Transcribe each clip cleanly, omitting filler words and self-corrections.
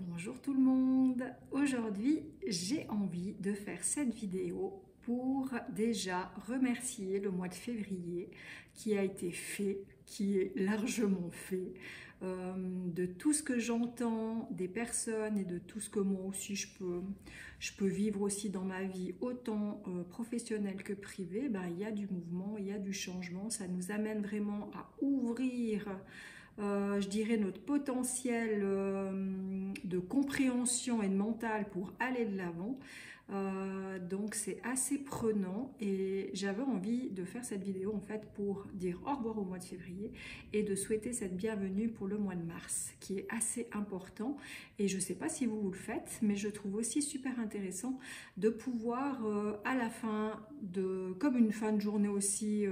Bonjour tout le monde. Aujourd'hui, j'ai envie de faire cette vidéo pour déjà remercier le mois de février qui a été fait, qui est largement fait, de tout ce que j'entends des personnes et de tout ce que moi aussi je peux vivre aussi dans ma vie, autant professionnelle que privée. Ben, il y a du mouvement, il y a du changement, ça nous amène vraiment à ouvrir je dirais, notre potentiel de compréhension et de mental pour aller de l'avant. Donc c'est assez prenant et j'avais envie de faire cette vidéo en fait pour dire au revoir au mois de février et de souhaiter cette bienvenue pour le mois de mars qui est assez important. Et je ne sais pas si vous le faites, mais je trouve aussi super intéressant de pouvoir à la fin de, comme une fin de journée aussi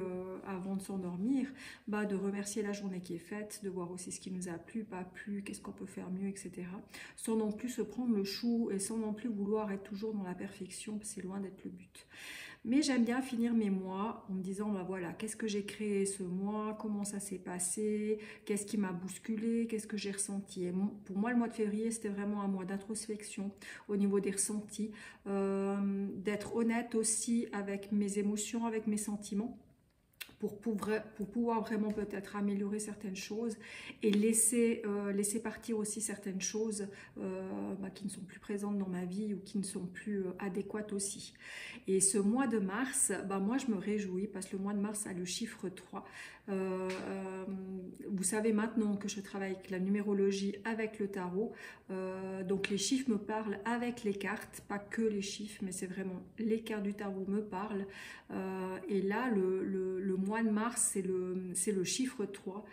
avant de s'endormir, de remercier la journée qui est faite, de voir aussi ce qui nous a plu, pas plu, qu'est-ce qu'on peut faire mieux, etc. Sans non plus se prendre le chou et sans non plus vouloir être toujours dans la perfection, c'est loin d'être le but. Mais j'aime bien finir mes mois en me disant, voilà, qu'est-ce que j'ai créé ce mois, comment ça s'est passé, qu'est-ce qui m'a bousculé, qu'est-ce que j'ai ressenti. Et pour moi, le mois de février, c'était vraiment un mois d'introspection au niveau des ressentis, d'être honnête aussi avec mes émotions, avec mes sentiments. Pour pouvoir vraiment peut-être améliorer certaines choses et laisser partir aussi certaines choses qui ne sont plus présentes dans ma vie ou qui ne sont plus adéquates aussi. Et ce mois de mars, moi je me réjouis parce que le mois de mars a le chiffre 3. Vous savez maintenant que je travaille avec la numérologie, avec le tarot, donc les chiffres me parlent avec les cartes, pas que les chiffres, mais c'est vraiment les cartes du tarot me parlent. Et là, le mois de mars, c'est le chiffre 3,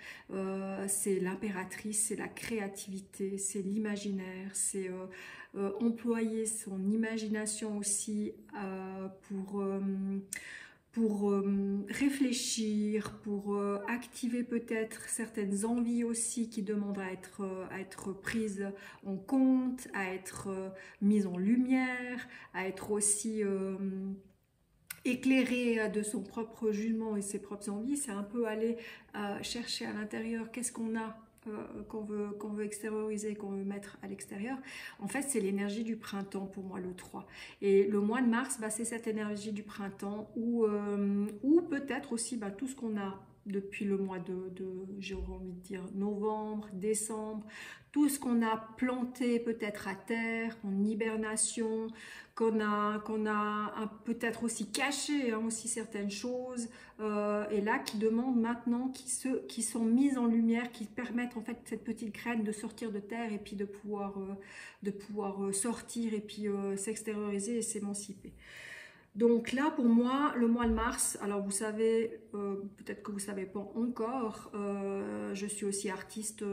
c'est l'impératrice, c'est la créativité, c'est l'imaginaire, c'est employer son imagination aussi pour réfléchir, pour activer peut-être certaines envies aussi qui demandent à être prises en compte, à être mises en lumière, à être aussi éclairé de son propre jugement et ses propres envies. C'est un peu aller chercher à l'intérieur qu'est-ce qu'on a qu'on veut extérioriser, qu'on veut mettre à l'extérieur. En fait, c'est l'énergie du printemps pour moi, le 3. Et le mois de mars, c'est cette énergie du printemps où peut-être aussi tout ce qu'on a depuis le mois j'ai envie de dire, novembre, décembre, tout ce qu'on a planté peut-être à terre, en hibernation, qu'on a peut-être aussi caché aussi certaines choses, et là qui demandent maintenant, qui sont mises en lumière, qui permettent en fait cette petite graine de sortir de terre et puis de pouvoir sortir et puis s'extérioriser et s'émanciper. Donc là, pour moi, le mois de mars, alors vous savez, peut-être que vous ne savez pas encore, je suis aussi artiste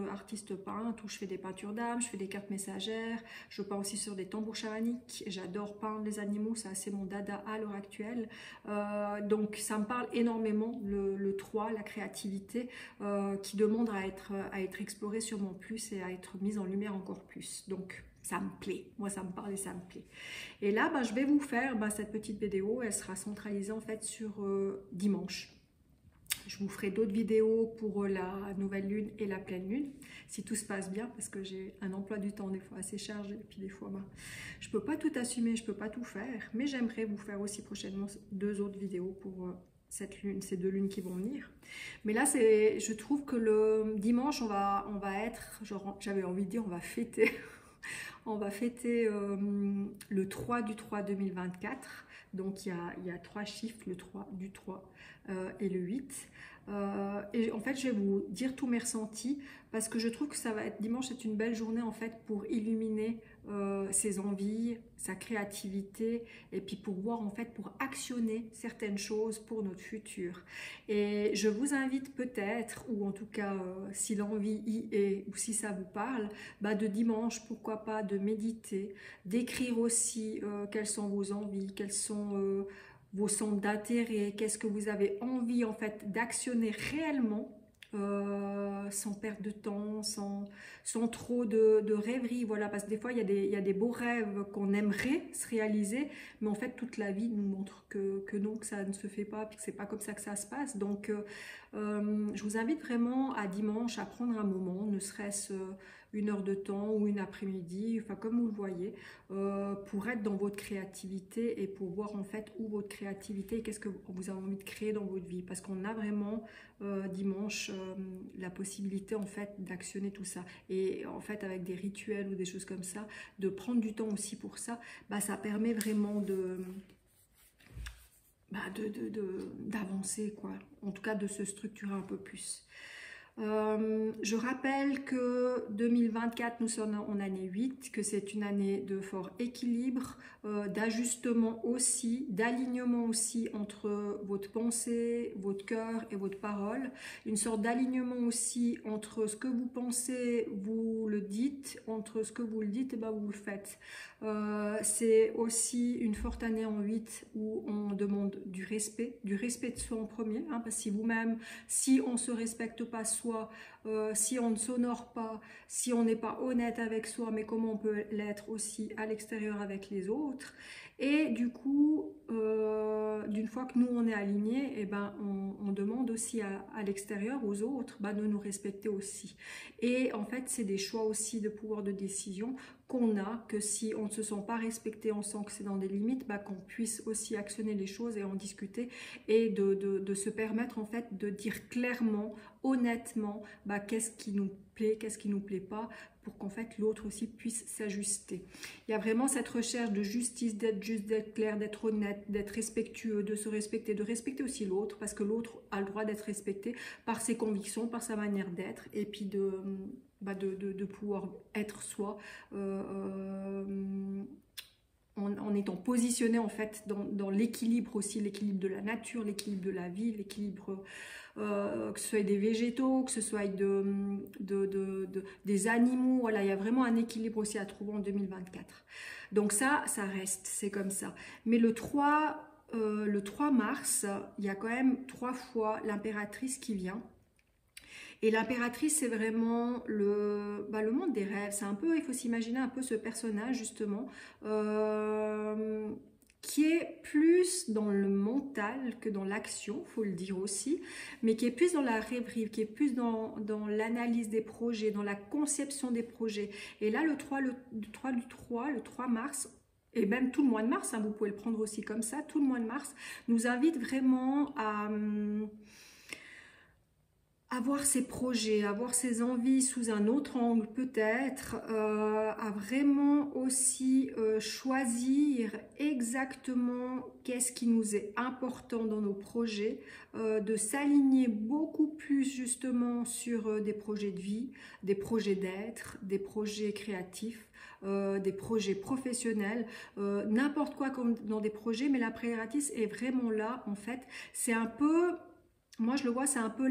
peintre, où je fais des peintures d'âme, je fais des cartes messagères, je peins aussi sur des tambours chamaniques, j'adore peindre les animaux, c'est assez mon dada à l'heure actuelle. Donc ça me parle énormément, le 3, la créativité, qui demande à être explorée sûrement plus et à être mise en lumière encore plus. Donc ça me plaît, moi ça me parle et ça me plaît. Et là, je vais vous faire cette petite vidéo, elle sera centralisée en fait sur dimanche. Je vous ferai d'autres vidéos pour la nouvelle lune et la pleine lune, si tout se passe bien, parce que j'ai un emploi du temps des fois assez chargé, et puis des fois je peux pas tout assumer, je peux pas tout faire, mais j'aimerais vous faire aussi prochainement 2 autres vidéos pour cette lune, ces 2 lunes qui vont venir. Mais là, je trouve que le dimanche, on va être, j'avais envie de dire, on va fêter. On va fêter le 3 du 3 2024. Donc il y a 3 chiffres, le 3 du 3 et le 8. Et en fait, je vais vous dire tous mes ressentis parce que je trouve que ça va être dimanche, c'est une belle journée en fait pour illuminer ses envies, sa créativité et puis pour voir en fait, pour actionner certaines choses pour notre futur. Et je vous invite peut-être, ou en tout cas si l'envie y est ou si ça vous parle, de dimanche, pourquoi pas de méditer, d'écrire aussi quelles sont vos envies, quelles sont vos centres d'intérêt, qu'est-ce que vous avez envie en fait d'actionner réellement, sans perte de temps, sans trop de rêveries, voilà, parce que des fois il y a des beaux rêves qu'on aimerait se réaliser, mais en fait toute la vie nous montre que non, que ça ne se fait pas, puis que c'est pas comme ça que ça se passe. Donc Je vous invite vraiment à dimanche à prendre un moment, ne serait-ce une heure de temps ou une après-midi, enfin comme vous le voyez, pour être dans votre créativité et pour voir en fait où votre créativité, qu'est-ce que vous avez envie de créer dans votre vie. Parce qu'on a vraiment dimanche la possibilité en fait d'actionner tout ça. Et en fait avec des rituels ou des choses comme ça, de prendre du temps aussi pour ça, bah, ça permet vraiment d'avancer, quoi. En tout cas de se structurer un peu plus. Je rappelle que 2024, nous sommes en année 8, que c'est une année de fort équilibre, d'ajustement aussi, d'alignement aussi entre votre pensée, votre cœur et votre parole. Une sorte d'alignement aussi entre ce que vous pensez, vous le dites, entre ce que vous le dites, et ben vous le faites. C'est aussi une forte année en 8 où on demande du respect de soi en premier, hein, parce que si vous-même, si on ne se respecte pas soi, si on ne s'honore pas, si on n'est pas honnête avec soi, mais comment on peut l'être aussi à l'extérieur avec les autres. Et du coup, d'une fois que nous on est alignés, eh ben, on demande aussi à l'extérieur, aux autres, bah, de nous respecter aussi. Et en fait, c'est des choix aussi de pouvoir de décision qu'on a, que si on ne se sent pas respecté, on sent que c'est dans des limites, bah, qu'on puisse aussi actionner les choses et en discuter et de se permettre en fait de dire clairement, honnêtement, bah, qu'est-ce qui nous plaît, qu'est-ce qui nous plaît pas, pour qu'en fait l'autre aussi puisse s'ajuster. Il y a vraiment cette recherche de justice, d'être juste, d'être clair, d'être honnête, d'être respectueux, de se respecter, de respecter aussi l'autre, parce que l'autre a le droit d'être respecté par ses convictions, par sa manière d'être, et puis de pouvoir être soi en étant positionné en fait dans l'équilibre aussi, l'équilibre de la nature, l'équilibre de la vie, l'équilibre que ce soit des végétaux, que ce soit des animaux. Voilà, il y a vraiment un équilibre aussi à trouver en 2024. Donc ça reste, c'est comme ça. Mais le 3 mars, il y a quand même 3 fois l'impératrice qui vient. Et l'impératrice, c'est vraiment le monde des rêves. C'est un peu, il faut s'imaginer un peu ce personnage justement, qui est plus dans le mental que dans l'action, faut le dire aussi, mais qui est plus dans la rêverie, qui est plus dans l'analyse des projets, dans la conception des projets. Et là, le 3 mars, et même tout le mois de mars, hein, vous pouvez le prendre aussi comme ça, tout le mois de mars, nous invite vraiment à voir ses projets, à voir ses envies sous un autre angle peut-être, à vraiment aussi choisir exactement qu'est-ce qui nous est important dans nos projets, de s'aligner beaucoup plus justement sur des projets de vie, des projets d'être, des projets créatifs, des projets professionnels, n'importe quoi comme dans des projets, mais l'impératrice est vraiment là en fait, c'est un peu... Moi, je le vois, c'est un peu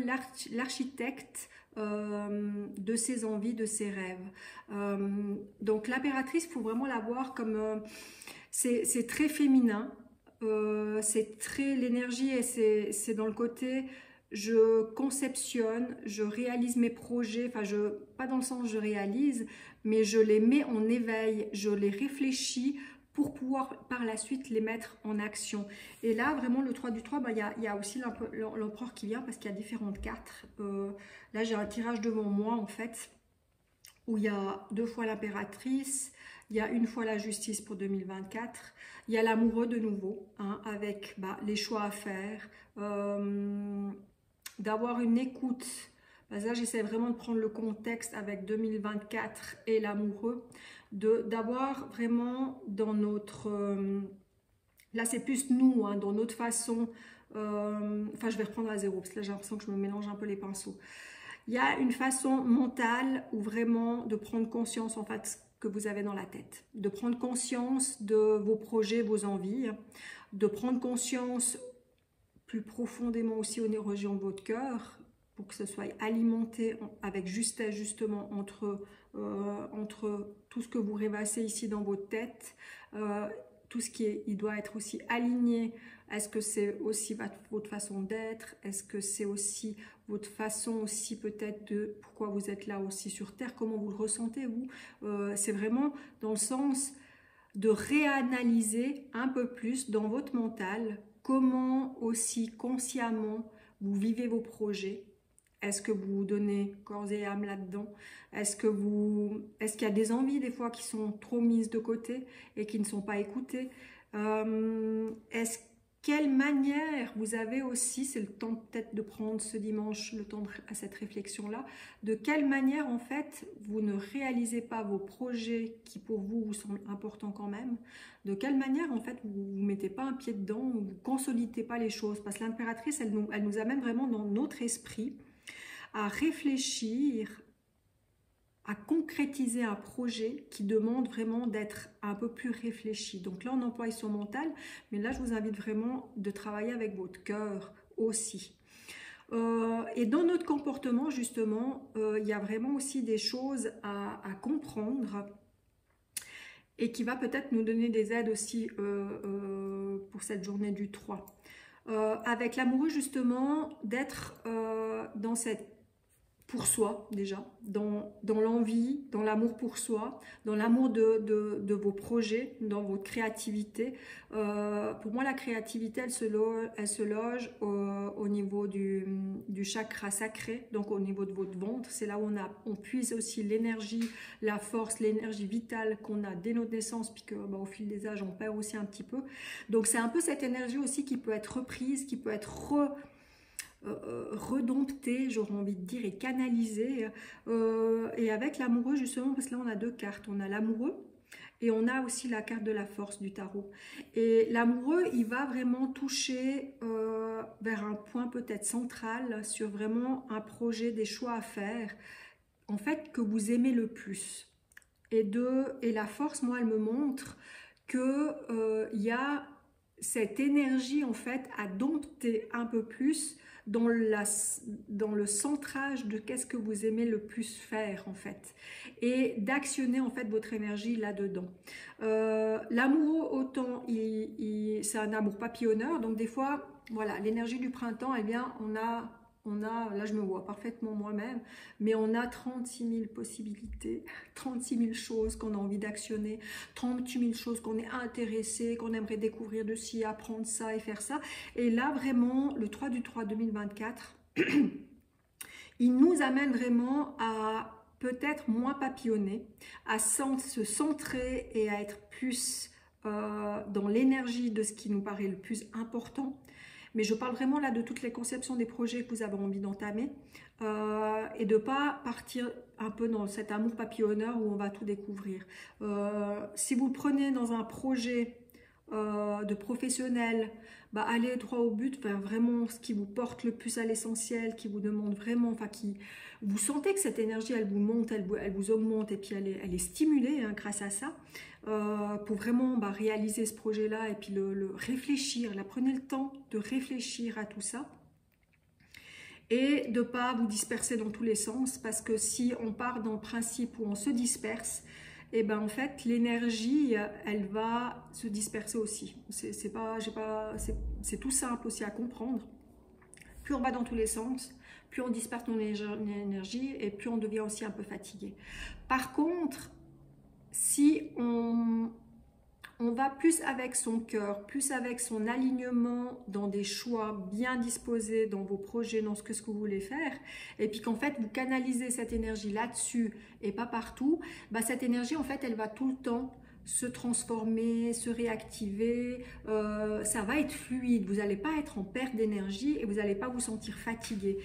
l'architecte de ses envies, de ses rêves. Donc, l'impératrice, il faut vraiment la voir comme... c'est très féminin, c'est très l'énergie et c'est dans le côté... Je conceptionne, je réalise mes projets, enfin, pas dans le sens je réalise, mais je les mets en éveil, je les réfléchis pour pouvoir par la suite les mettre en action. Et là, vraiment, le 3 du 3, bah, y a aussi l'empereur qui vient parce qu'il y a différentes cartes. Là, j'ai un tirage devant moi, en fait, où il y a 2 fois l'impératrice, il y a 1 fois la justice pour 2024, il y a l'amoureux de nouveau, hein, avec les choix à faire, d'avoir une écoute. Là, j'essaie vraiment de prendre le contexte avec 2024 et l'amoureux, d'avoir vraiment dans notre... là, c'est plus nous, hein, dans notre façon... enfin, je vais reprendre à zéro, parce que là, j'ai l'impression que je me mélange un peu les pinceaux. Il y a une façon mentale où vraiment de prendre conscience, en fait, que vous avez dans la tête. De prendre conscience de vos projets, vos envies. De prendre conscience plus profondément aussi aux régions de votre cœur, pour que ce soit alimenté avec justesse justement entre tout ce que vous rêvassez ici dans votre tête, tout ce qui est, il doit être aussi aligné. Est-ce que c'est aussi votre façon d'être? Est-ce que c'est aussi votre façon aussi peut-être de pourquoi vous êtes là aussi sur Terre? Comment vous le ressentez vous? C'est vraiment dans le sens de réanalyser un peu plus dans votre mental comment aussi consciemment vous vivez vos projets? Est-ce que vous donnez corps et âme là-dedans? Est-ce qu'il y a des envies des fois qui sont trop mises de côté et qui ne sont pas écoutées? Quelle manière vous avez aussi, c'est le temps peut-être de prendre ce dimanche, le temps à cette réflexion-là, de quelle manière en fait vous ne réalisez pas vos projets qui pour vous vous semblent importants quand même, de quelle manière en fait vous ne mettez pas un pied dedans, vous ne consolidez pas les choses, parce que l'impératrice elle nous amène vraiment dans notre esprit à réfléchir, à concrétiser un projet qui demande vraiment d'être un peu plus réfléchi. Donc là, on emploie son mental, mais là, je vous invite vraiment de travailler avec votre cœur aussi. Et dans notre comportement, justement, il y a vraiment aussi des choses à comprendre et qui va peut-être nous donner des aides aussi pour cette journée du 3. Avec l'amoureux, justement, d'être dans cette pour soi déjà, dans l'envie, dans l'amour pour soi, dans l'amour de vos projets, dans votre créativité. Pour moi, la créativité, elle se loge au niveau du chakra sacré, donc au niveau de votre ventre. C'est là où on puise aussi l'énergie, la force, l'énergie vitale qu'on a dès notre naissance, puis qu'au fil des âges, on perd aussi un petit peu. Donc c'est un peu cette énergie aussi qui peut être reprise, qui peut être redompté, j'aurais envie de dire, et canalisé. Et avec l'amoureux, justement, parce que là, on a deux cartes. On a l'amoureux et on a aussi la carte de la force du tarot. Et l'amoureux, il va vraiment toucher vers un point peut-être central sur vraiment un projet, des choix à faire, en fait, que vous aimez le plus. Et la force, moi, elle me montre que il y a cette énergie, en fait, à dompter un peu plus dans le centrage de qu'est-ce que vous aimez le plus faire en fait et d'actionner en fait votre énergie là-dedans. L'amoureux autant, c'est un amour papillonneur, donc des fois, voilà, l'énergie du printemps, eh bien, on a, là je me vois parfaitement moi-même, mais on a 36 000 possibilités, 36 000 choses qu'on a envie d'actionner, 38 000 choses qu'on est intéressé, qu'on aimerait découvrir de ci, apprendre ça et faire ça. Et là vraiment, le 3 du 3 2024, il nous amène vraiment à peut-être moins papillonner, à se centrer et à être plus dans l'énergie de ce qui nous paraît le plus important. Mais je parle vraiment là de toutes les conceptions des projets que vous avez envie d'entamer et de ne pas partir un peu dans cet amour papillonneur où on va tout découvrir. Si vous le prenez dans un projet de professionnel, bah, allez droit au but, vers vraiment ce qui vous porte le plus à l'essentiel, qui vous demande vraiment, enfin vous sentez que cette énergie elle vous monte, elle vous augmente et puis elle est stimulée hein, grâce à ça. Pour vraiment réaliser ce projet-là et puis le réfléchir. Là, prenez le temps de réfléchir à tout ça et de ne pas vous disperser dans tous les sens parce que si on part dans le principe où on se disperse, et ben en fait l'énergie elle va se disperser aussi. C'est tout simple aussi à comprendre. Plus on va dans tous les sens, plus on disperse ton énergie et plus on devient aussi un peu fatigué. Par contre, si on va plus avec son cœur, plus avec son alignement dans des choix bien disposés, dans vos projets, dans ce que vous voulez faire, et puis qu'en fait vous canalisez cette énergie là-dessus et pas partout, bah cette énergie en fait elle va tout le temps se transformer, se réactiver, ça va être fluide, vous n'allez pas être en perte d'énergie et vous n'allez pas vous sentir fatigué.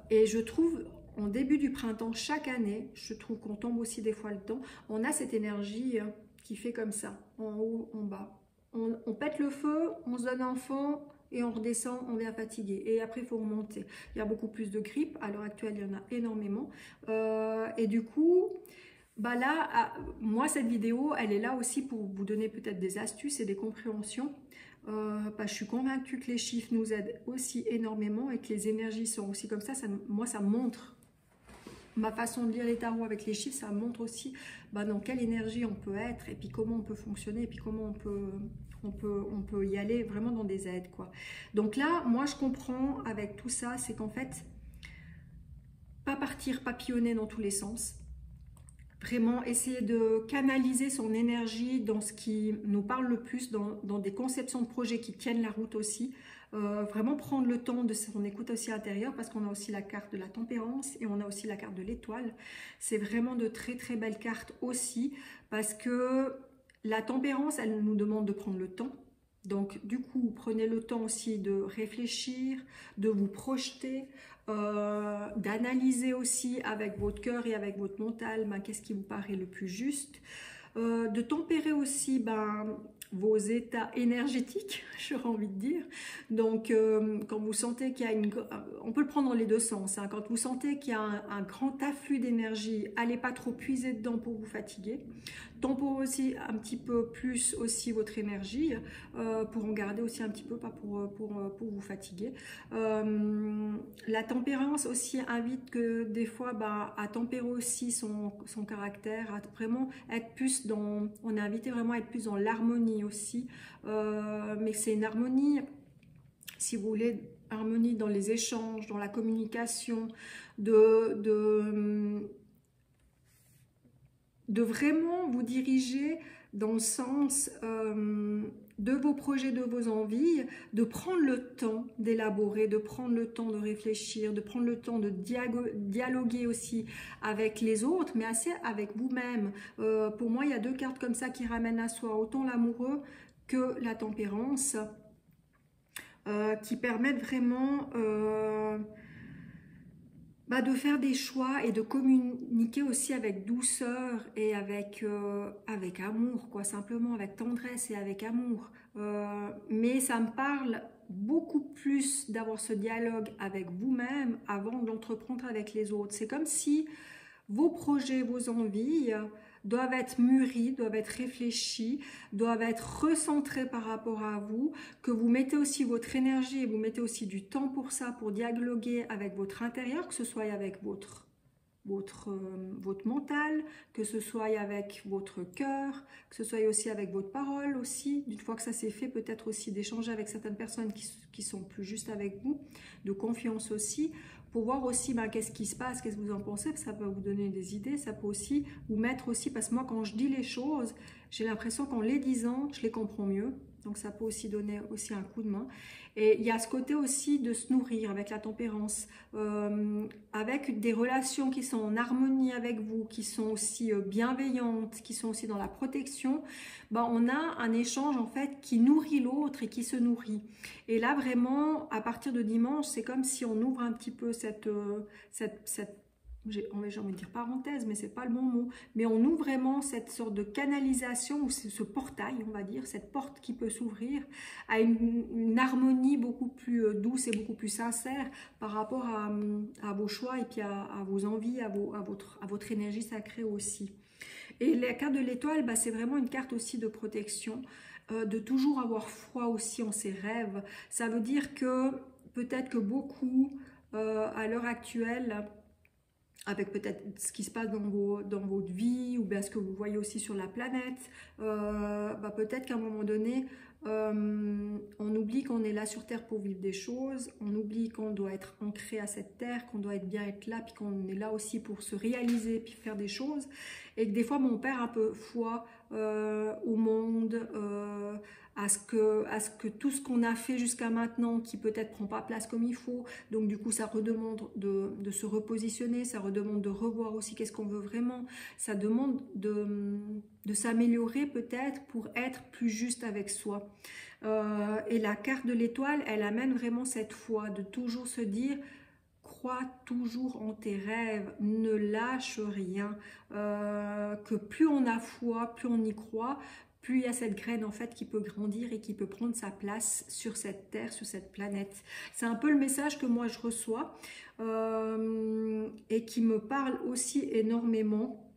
Et je trouve en début du printemps, chaque année, je trouve qu'on tombe aussi des fois le temps, on a cette énergie qui fait comme ça, en haut, en bas. On pète le feu, on se donne un fond et on redescend, on vient fatigué. Et après, il faut remonter. Il y a beaucoup plus de grippe. À l'heure actuelle, il y en a énormément. Et du coup, bah là, moi, cette vidéo, elle est là aussi pour vous donner peut-être des astuces et des compréhensions. Je suis convaincue que les chiffres nous aident aussi énormément et que les énergies sont aussi comme ça. Moi, ça montre ma façon de lire les tarots avec les chiffres, ça montre aussi dans quelle énergie on peut être et puis comment on peut fonctionner et puis comment on peut y aller vraiment dans des aides quoi. Donc là, moi je comprends avec tout ça, c'est qu'en fait, pas partir papillonner dans tous les sens, vraiment essayer de canaliser son énergie dans ce qui nous parle le plus, dans des conceptions de projets qui tiennent la route aussi. vraiment prendre le temps de son écoute aussi intérieure, parce qu'on a aussi la carte de la tempérance et on a aussi la carte de l'étoile. C'est vraiment de très très belles cartes aussi, parce que la tempérance, elle nous demande de prendre le temps. Donc du coup, prenez le temps aussi de réfléchir, de vous projeter, d'analyser aussi avec votre cœur et avec votre mental, ben, qu'est-ce qui vous paraît le plus juste. De tempérer aussi vos états énergétiques, j'aurais envie de dire. Donc, quand vous sentez qu'il y a on peut le prendre dans les deux sens, hein. Quand vous sentez qu'il y a un grand afflux d'énergie, allez pas trop puiser dedans pour vous fatiguer. Temporez aussi un petit peu plus aussi votre énergie pour en garder aussi un petit peu, pas pour vous fatiguer. La tempérance aussi invite que des fois à tempérer aussi son caractère, à vraiment être plus dans, on est invité vraiment à être plus dans l'harmonie aussi, mais c'est une harmonie, si vous voulez, harmonie dans les échanges, dans la communication, de vraiment vous diriger dans le sens de vos projets, de vos envies, de prendre le temps d'élaborer, de prendre le temps de réfléchir, de prendre le temps de dialoguer aussi avec les autres, mais assez avec vous-même. Pour moi, il y a deux cartes comme ça qui ramènent à soi, autant l'amoureux que la tempérance, qui permettent vraiment de faire des choix et de communiquer aussi avec douceur et avec amour, quoi, simplement avec tendresse et avec amour. Mais ça me parle beaucoup plus d'avoir ce dialogue avec vous-même avant de l'entreprendre avec les autres. C'est comme si vos projets, vos envies doivent être mûris, doivent être réfléchis, doivent être recentrés par rapport à vous, que vous mettez aussi votre énergie et vous mettez aussi du temps pour ça, pour dialoguer avec votre intérieur, que ce soit avec votre mental, que ce soit avec votre cœur, que ce soit aussi avec votre parole aussi. Une fois que ça s'est fait, peut-être aussi d'échanger avec certaines personnes qui sont plus justes avec vous, de confiance aussi, pour voir aussi qu'est-ce qui se passe, qu'est-ce que vous en pensez, ça peut vous donner des idées, ça peut aussi vous mettre aussi, parce que moi quand je dis les choses, j'ai l'impression qu'en les disant, je les comprends mieux, donc ça peut aussi donner aussi un coup de main. Et il y a ce côté aussi de se nourrir avec la tempérance, avec des relations qui sont en harmonie avec vous, qui sont aussi bienveillantes, qui sont aussi dans la protection. On a un échange en fait qui nourrit l'autre et qui se nourrit. Et là vraiment, à partir de dimanche, c'est comme si on ouvre un petit peu cette j'ai envie de dire parenthèse, mais c'est pas le bon mot, mais on ouvre vraiment cette sorte de canalisation, ou ce portail, on va dire, cette porte qui peut s'ouvrir à une harmonie beaucoup plus douce et beaucoup plus sincère par rapport à vos choix et puis à vos envies, à votre énergie sacrée aussi. Et la carte de l'étoile, c'est vraiment une carte aussi de protection, de toujours avoir foi aussi en ses rêves. Ça veut dire que peut-être que beaucoup, à l'heure actuelle, avec peut-être ce qui se passe dans votre vie ou bien ce que vous voyez aussi sur la planète, peut-être qu'à un moment donné, on oublie qu'on est là sur Terre pour vivre des choses, on oublie qu'on doit être ancré à cette Terre, qu'on doit bien être là, puis qu'on est là aussi pour se réaliser, puis faire des choses, et que des fois on perd un peu foi au monde, à ce que tout ce qu'on a fait jusqu'à maintenant, qui peut-être prend pas place comme il faut, donc du coup ça redemande de se repositionner, ça redemande de revoir aussi qu'est-ce qu'on veut vraiment, ça demande de s'améliorer peut-être pour être plus juste avec soi. Et la carte de l'étoile, elle amène vraiment cette foi, de toujours se dire: crois toujours en tes rêves, ne lâche rien, que plus on a foi, plus on y croit, plus il y a cette graine en fait qui peut grandir et qui peut prendre sa place sur cette terre, sur cette planète. C'est un peu le message que moi je reçois et qui me parle aussi énormément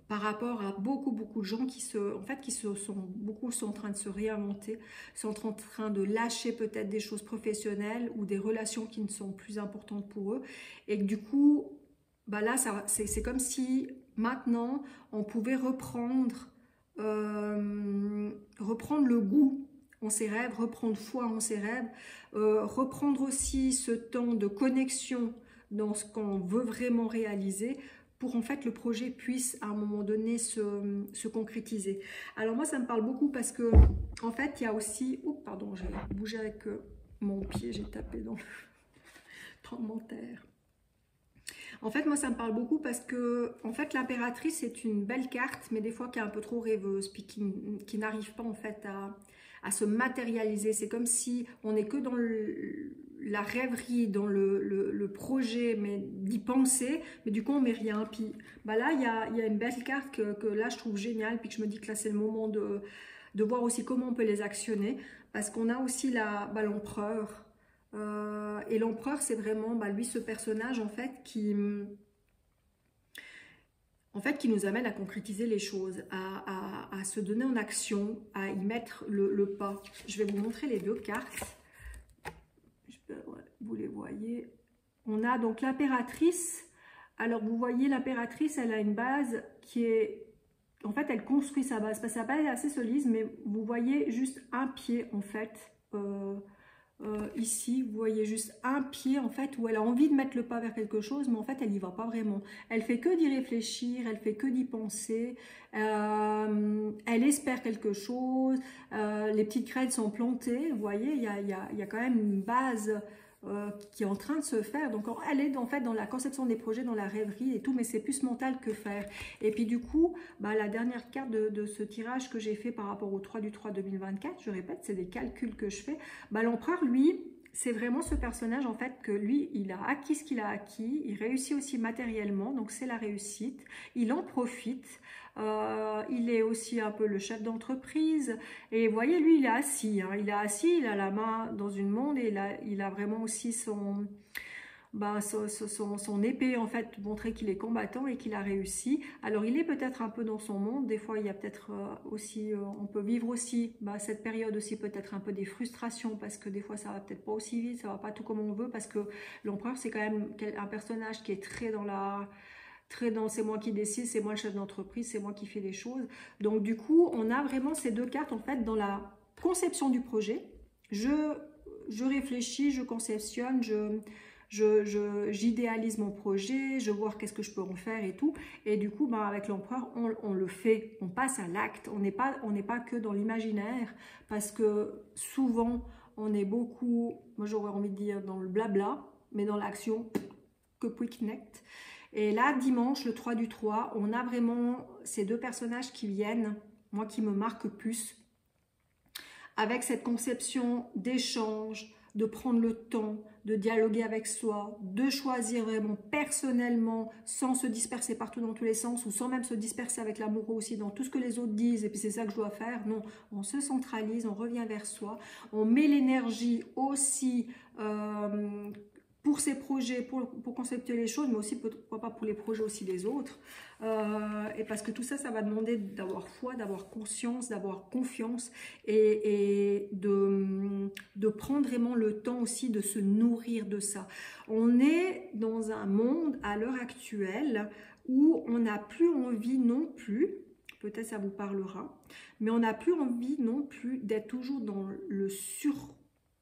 par rapport à beaucoup de gens qui sont en train de se réinventer, sont en train de lâcher peut-être des choses professionnelles ou des relations qui ne sont plus importantes pour eux, et que du coup là c'est comme si maintenant on pouvait reprendre le goût en ses rêves, reprendre foi en ses rêves, reprendre aussi ce temps de connexion dans ce qu'on veut vraiment réaliser, pour en fait le projet puisse à un moment donné se concrétiser. Alors moi ça me parle beaucoup parce que en fait il y a aussi, j'ai bougé avec mon pied, j'ai tapé dans le tremblement de terre. En fait, moi, ça me parle beaucoup parce que, en fait, l'impératrice, c'est une belle carte, mais des fois qui est un peu trop rêveuse, puis qui n'arrive pas, en fait, à se matérialiser. C'est comme si on n'est que dans la rêverie, dans le projet, mais d'y penser, mais du coup, on met rien. Puis bah là, il y a une belle carte que là, je trouve géniale, puis que je me dis que là, c'est le moment de voir aussi comment on peut les actionner, parce qu'on a aussi l'empereur. Et l'empereur, c'est vraiment lui, ce personnage en fait, qui nous amène à concrétiser les choses, à se donner en action, à y mettre le pas. Je vais vous montrer les deux cartes. Vous les voyez. On a donc l'impératrice. Alors, vous voyez, l'impératrice, elle a une base qui est... En fait, elle construit sa base. Parce que sa base est assez solide, mais vous voyez juste un pied, en fait, ici, vous voyez juste un pied en fait où elle a envie de mettre le pas vers quelque chose, mais en fait elle n'y va pas vraiment. Elle fait que d'y réfléchir, elle fait que d'y penser, elle espère quelque chose, les petites graines sont plantées, vous voyez, il y a quand même une base qui est en train de se faire. Donc elle est en fait dans la conception des projets, dans la rêverie et tout, mais c'est plus mental que faire. Et puis du coup, la dernière carte de ce tirage que j'ai fait par rapport au 3 du 3 2024, je répète, c'est des calculs que je fais. L'empereur, lui, c'est vraiment ce personnage en fait que lui, il a acquis ce qu'il a acquis, il réussit aussi matériellement, donc c'est la réussite, il en profite. Il est aussi un peu le chef d'entreprise et vous voyez, lui, il est assis, hein, il a la main dans une monde et il a vraiment aussi son épée en fait, montrer qu'il est combattant et qu'il a réussi. Alors il est peut-être un peu dans son monde, des fois il y a peut-être aussi, on peut vivre aussi cette période aussi peut-être un peu des frustrations parce que des fois ça va peut-être pas aussi vite, ça va pas tout comme on veut parce que l'empereur c'est quand même un personnage qui est très dans c'est moi qui décide, c'est moi le chef d'entreprise, c'est moi qui fais les choses. Donc du coup, on a vraiment ces deux cartes en fait dans la conception du projet. Je réfléchis, je conceptionne, j'idéalise mon projet, je vois qu'est-ce que je peux en faire et tout. Et du coup, avec l'empereur, on le fait, on passe à l'acte. On n'est pas que dans l'imaginaire parce que souvent, on est beaucoup, moi j'aurais envie de dire dans le blabla, mais dans l'action, que Quicknet. Et là, dimanche, le 3 du 3, on a vraiment ces deux personnages qui viennent, moi qui me marquent plus, avec cette conception d'échange, de prendre le temps, de dialoguer avec soi, de choisir vraiment personnellement, sans se disperser partout dans tous les sens, ou sans même se disperser avec l'amour aussi dans tout ce que les autres disent, et puis c'est ça que je dois faire. Non, on se centralise, on revient vers soi, on met l'énergie aussi pour ces projets, pour conceptuer les choses, mais aussi pourquoi pas pour les projets aussi des autres. Et parce que tout ça, ça va demander d'avoir foi, d'avoir conscience, d'avoir confiance et de prendre vraiment le temps aussi de se nourrir de ça. On est dans un monde à l'heure actuelle où on n'a plus envie non plus, peut-être ça vous parlera, mais on n'a plus envie non plus d'être toujours dans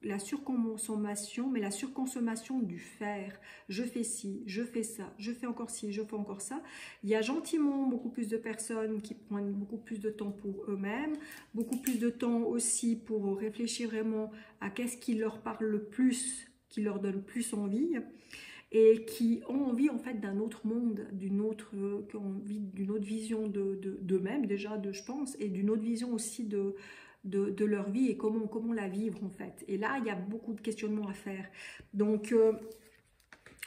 la surconsommation, mais la surconsommation du faire. Je fais ci, je fais ça, je fais encore ci, je fais encore ça. Il y a gentiment beaucoup plus de personnes qui prennent beaucoup plus de temps pour eux-mêmes, beaucoup plus de temps aussi pour réfléchir vraiment à qu'est-ce qui leur parle le plus, qui leur donne plus envie et qui ont envie en fait d'un autre monde, d'une autre vision d'eux-mêmes déjà, je pense, et d'une autre vision aussi de leur vie et comment la vivre en fait. Et là, il y a beaucoup de questionnements à faire. Donc,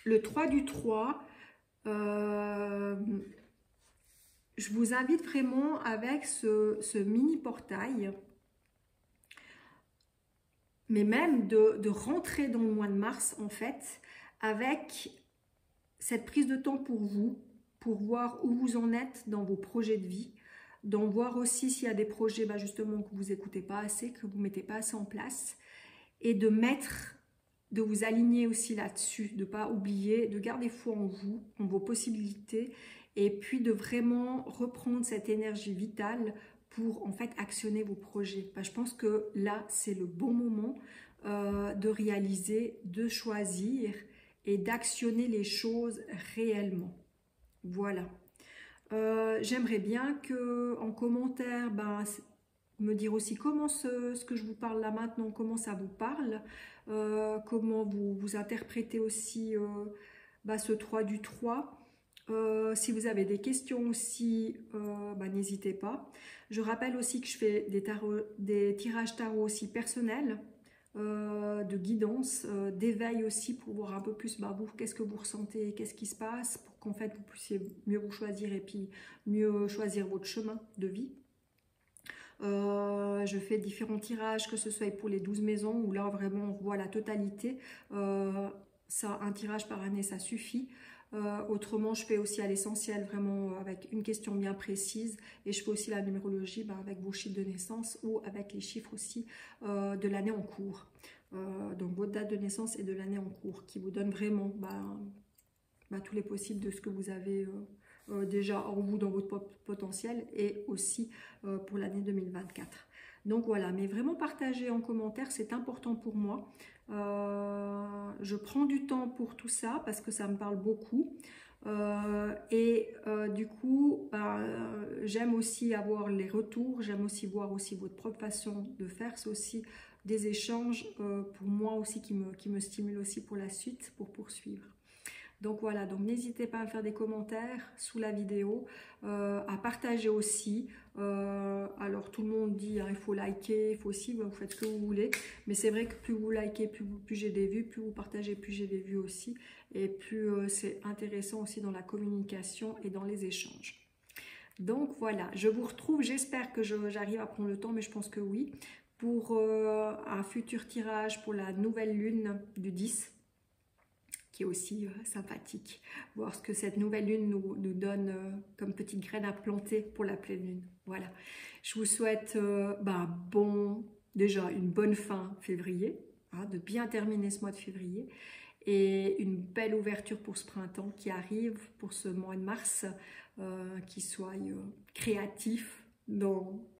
le 3 du 3, je vous invite vraiment avec ce mini portail, mais même de rentrer dans le mois de mars en fait, avec cette prise de temps pour vous, pour voir où vous en êtes dans vos projets de vie, d'en voir aussi s'il y a des projets justement que vous n'écoutez pas assez, que vous ne mettez pas assez en place, et de vous aligner aussi là-dessus, de ne pas oublier, de garder foi en vous, en vos possibilités, et puis de vraiment reprendre cette énergie vitale pour en fait actionner vos projets. Je pense que là, c'est le bon moment de réaliser, de choisir et d'actionner les choses réellement. Voilà. J'aimerais bien que en commentaire, me dire aussi comment ce que je vous parle là maintenant, comment ça vous parle, comment vous interprétez aussi ce 3 du 3. Si vous avez des questions aussi, n'hésitez pas. Je rappelle aussi que je fais des tirages tarot aussi personnels, de guidance, d'éveil aussi pour voir un peu plus vous, qu'est-ce que vous ressentez, qu'est-ce qui se passe, pour qu'en fait vous puissiez mieux vous choisir et puis mieux choisir votre chemin de vie. Je fais différents tirages, que ce soit pour les 12 maisons, où là vraiment on voit la totalité. Un tirage par année, ça suffit. Autrement, je fais aussi à l'essentiel, vraiment avec une question bien précise. Et je fais aussi la numérologie avec vos chiffres de naissance ou avec les chiffres aussi de l'année en cours. Donc votre date de naissance et de l'année en cours, qui vous donne vraiment tous les possibles de ce que vous avez déjà en vous dans votre potentiel, et aussi pour l'année 2024. Donc voilà, mais vraiment partager en commentaire, c'est important pour moi. Je prends du temps pour tout ça parce que ça me parle beaucoup. Du coup, j'aime aussi avoir les retours, j'aime aussi voir aussi votre propre façon de faire. C'est aussi des échanges pour moi aussi qui me stimulent aussi pour la suite, pour poursuivre. Donc voilà, donc n'hésitez pas à faire des commentaires sous la vidéo, à partager aussi. Alors tout le monde dit il faut liker, il faut aussi, vous faites ce que vous voulez. Mais c'est vrai que plus vous likez, plus j'ai des vues, plus vous partagez, plus j'ai des vues aussi. Et plus c'est intéressant aussi dans la communication et dans les échanges. Donc voilà, je vous retrouve, j'espère que j'arrive à prendre le temps, mais je pense que oui, pour un futur tirage pour la nouvelle lune du 10. Qui est aussi sympathique, voir ce que cette nouvelle lune nous donne comme petite graine à planter pour la pleine lune. Voilà, je vous souhaite déjà une bonne fin février, de bien terminer ce mois de février, et une belle ouverture pour ce printemps qui arrive, pour ce mois de mars, qui soit créatif dans